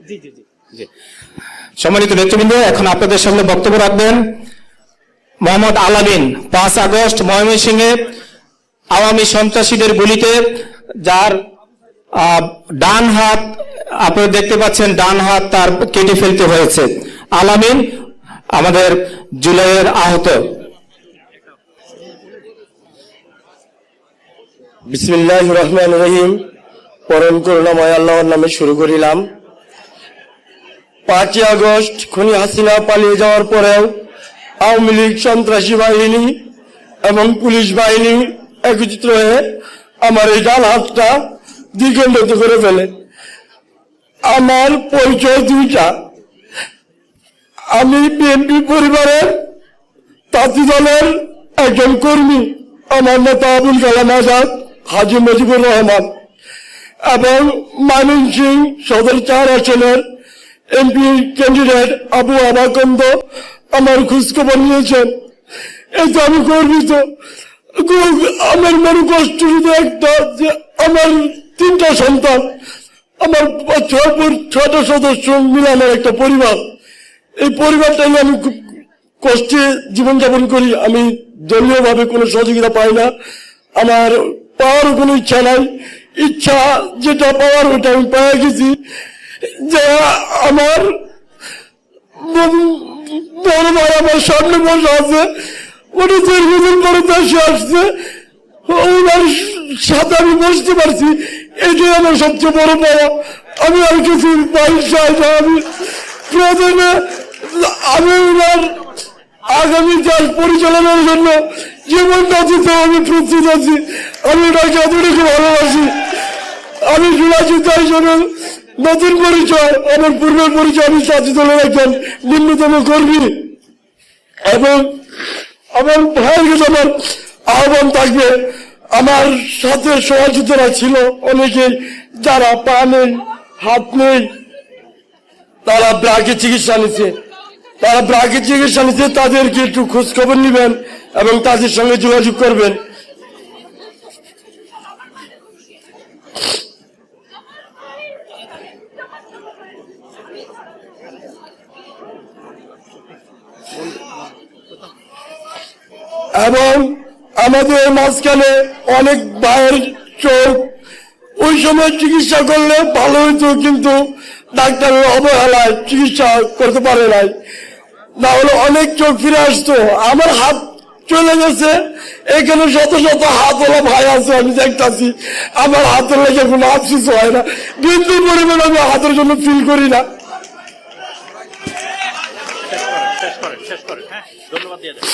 জি জি জি জি। সম্মানিত নেতৃবৃন্দ, এখন আপনাদের সামনে বক্তব্য রাখবেন মোহাম্মদ আলামিন। 5 আগস্ট ময়মনসিংহে আওয়ামী সন্ত্রাসীদের গুলিতে যার ডান হাত আপনারা দেখতে পাচ্ছেন, ডান হাত তার কেটে ফেলতে হয়েছে। আলামিন আমাদের জুলাইয়ের আহত। বিসমিল্লাহির রহমানির রহিম। পরম করুণাময় আল্লাহর নামে শুরু করিলাম। 5 আগস্ট খুনি হাসিনা পালিয়ে যাওয়ার পরেও আওয়ামী লীগ সন্ত্রাসী বাহিনী এবং পুলিশ বাহিনী একত্রিত হয়ে আমার এই ডান হাতটা দ্বিখণ্ডিত করে ফেলে। আমার পরিচয় দুইটা। আমি বিএনপি পরিবারের তাঁতি দলের একজন কর্মী। আমার নেতা আবুল কালাম আজাদ, হাজী মুজিবুর রহমান এবং ময়মনসিংহ সদর 4 আসনের এমপি ক্যান্ডিডেট আবু আবাকন্দ আমার খোঁজখবর নিয়েছেন। এতে আমি গর্বিত। আমার মনে কষ্ট শুধু একটা, যে আমার 3টা সন্তান, আমার 6টা সদস্য মিলে আমার একটা পরিবার। এই পরিবারটা নিয়ে আমি খুব কষ্টে জীবনযাপন করি। আমি দলীয় ভাবে কোনো সহযোগিতা পাই না। আমার পাওয়ার কোনো ইচ্ছা নাই। ইচ্ছা যেটা পাওয়ার ওটা আমি পেয়ে গেছি। যে আমার বড় ভাই আমার সামনে বসে আছে, ওটা দীর্ঘদিন পরে দেশে আসছে, ওনার সাথে আমি বসতে পারছি, এটাই আমার সবচেয়ে বড় পাওয়া। আমি আর কিছু পাই চাই না। আমি প্রথমে আমি ওনার আগামী দেশ পরিচালনার জন্য জীবনটা দিতে আমি প্রস্তুত আছি। আমি ওনাকে এতটুকু ভালোবাসি। আমি জুলাই যোদ্ধা হিসেবে নতুন পরিচয়, আমার পূর্বের পরিচয় আমি জাতীয় দলের একজন ন্যূনতম কর্মী। এবং আমার ভাইয়ের কাছে আমার আহ্বান থাকবে, আমার সাথে সহযোগিতারা ছিল অনেকেই, যারা পা নেই, হাত নেই, তারা ব্রাকে চিকিৎসা নিচ্ছে। তাদেরকে একটু খোঁজ খবর নিবেন এবং তাদের সঙ্গে যোগাযোগ করবেন। এবং আমাদের মাঝখানে অনেক ভাইয়ের চোখ ওই সময় চিকিৎসা করলে ভালো হইতো, কিন্তু ডাক্তারের অবহেলায় চিকিৎসা করতে পারে নাই, না হলে অনেক চোখ ফিরে আসতো। আমার হাত চলে গেছে, এখানে শত শত হাতওয়ালা ভাই আছে, আমি দেখতেছি আমার হাতের লেগে কোনো আফসোস হয় না, বিন্দু পরিমাণ আমি হাতের জন্য ফিল করি না। শেষ করেন, ধন্যবাদ দিয়ে দেন।